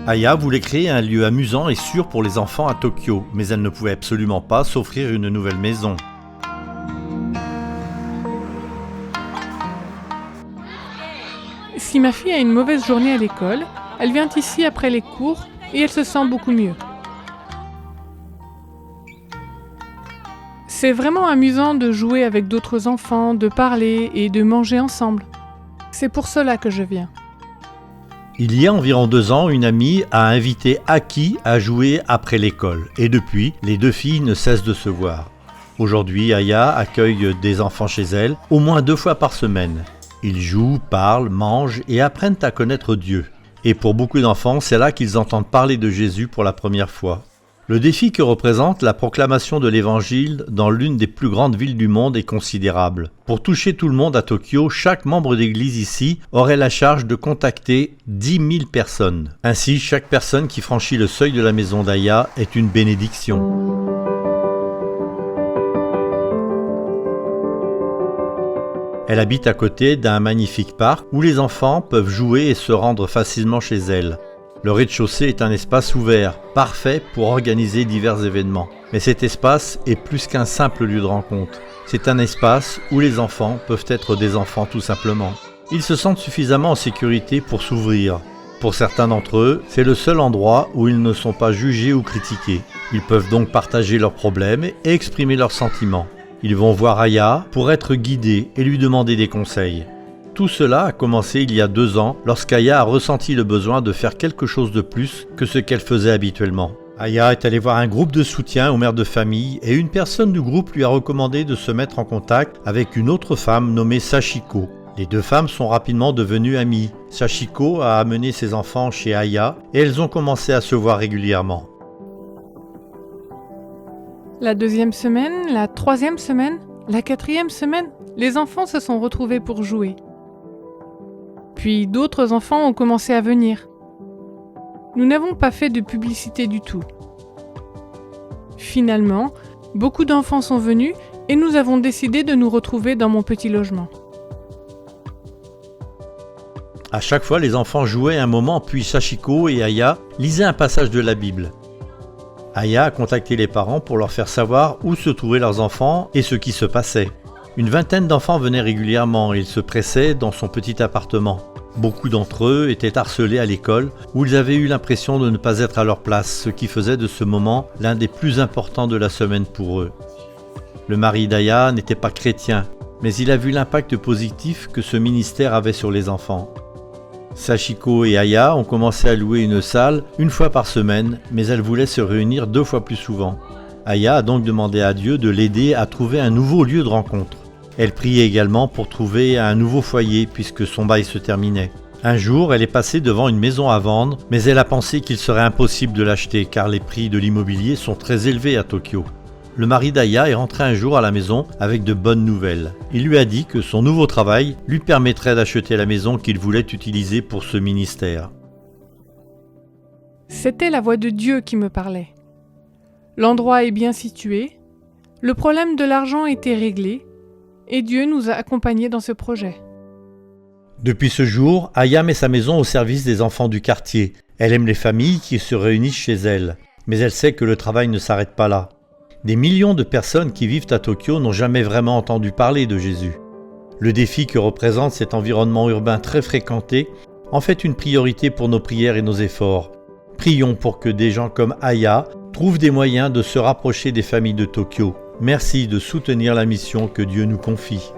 Aya voulait créer un lieu amusant et sûr pour les enfants à Tokyo, mais elle ne pouvait absolument pas s'offrir une nouvelle maison. Si ma fille a une mauvaise journée à l'école, elle vient ici après les cours et elle se sent beaucoup mieux. C'est vraiment amusant de jouer avec d'autres enfants, de parler et de manger ensemble. C'est pour cela que je viens. Il y a environ 2 ans, une amie a invité Aki à jouer après l'école et depuis, les 2 filles ne cessent de se voir. Aujourd'hui, Aya accueille des enfants chez elle au moins 2 fois par semaine. Ils jouent, parlent, mangent et apprennent à connaître Dieu. Et pour beaucoup d'enfants, c'est là qu'ils entendent parler de Jésus pour la première fois. Le défi que représente la proclamation de l'Évangile dans l'une des plus grandes villes du monde est considérable. Pour toucher tout le monde à Tokyo, chaque membre d'église ici aurait la charge de contacter 10 000 personnes. Ainsi, chaque personne qui franchit le seuil de la maison d'Aya est une bénédiction. Elle habite à côté d'un magnifique parc où les enfants peuvent jouer et se rendre facilement chez elle. Le rez-de-chaussée est un espace ouvert, parfait pour organiser divers événements. Mais cet espace est plus qu'un simple lieu de rencontre. C'est un espace où les enfants peuvent être des enfants tout simplement. Ils se sentent suffisamment en sécurité pour s'ouvrir. Pour certains d'entre eux, c'est le seul endroit où ils ne sont pas jugés ou critiqués. Ils peuvent donc partager leurs problèmes et exprimer leurs sentiments. Ils vont voir Aya pour être guidés et lui demander des conseils. Tout cela a commencé il y a 2 ans lorsqu'Aya a ressenti le besoin de faire quelque chose de plus que ce qu'elle faisait habituellement. Aya est allée voir un groupe de soutien aux mères de famille et une personne du groupe lui a recommandé de se mettre en contact avec une autre femme nommée Sachiko. Les 2 femmes sont rapidement devenues amies. Sachiko a amené ses enfants chez Aya et elles ont commencé à se voir régulièrement. La 2e semaine, la 3e semaine, la 4e semaine, les enfants se sont retrouvés pour jouer. Puis d'autres enfants ont commencé à venir. Nous n'avons pas fait de publicité du tout. Finalement, beaucoup d'enfants sont venus et nous avons décidé de nous retrouver dans mon petit logement. À chaque fois, les enfants jouaient un moment, puis Sachiko et Aya lisaient un passage de la Bible. Aya a contacté les parents pour leur faire savoir où se trouvaient leurs enfants et ce qui se passait. Une vingtaine d'enfants venaient régulièrement et ils se pressaient dans son petit appartement. Beaucoup d'entre eux étaient harcelés à l'école où ils avaient eu l'impression de ne pas être à leur place, ce qui faisait de ce moment l'un des plus importants de la semaine pour eux. Le mari d'Aya n'était pas chrétien, mais il a vu l'impact positif que ce ministère avait sur les enfants. Sachiko et Aya ont commencé à louer une salle 1 fois par semaine, mais elles voulaient se réunir 2 fois plus souvent. Aya a donc demandé à Dieu de l'aider à trouver un nouveau lieu de rencontre. Elle priait également pour trouver un nouveau foyer puisque son bail se terminait. Un jour, elle est passée devant une maison à vendre, mais elle a pensé qu'il serait impossible de l'acheter car les prix de l'immobilier sont très élevés à Tokyo. Le mari d'Aya est rentré un jour à la maison avec de bonnes nouvelles. Il lui a dit que son nouveau travail lui permettrait d'acheter la maison qu'il voulait utiliser pour ce ministère. C'était la voix de Dieu qui me parlait. L'endroit est bien situé, le problème de l'argent était réglé, et Dieu nous a accompagnés dans ce projet. Depuis ce jour, Aya met sa maison au service des enfants du quartier. Elle aime les familles qui se réunissent chez elle, mais elle sait que le travail ne s'arrête pas là. Des millions de personnes qui vivent à Tokyo n'ont jamais vraiment entendu parler de Jésus. Le défi que représente cet environnement urbain très fréquenté en fait une priorité pour nos prières et nos efforts. Prions pour que des gens comme Aya trouvent des moyens de se rapprocher des familles de Tokyo. Merci de soutenir la mission que Dieu nous confie.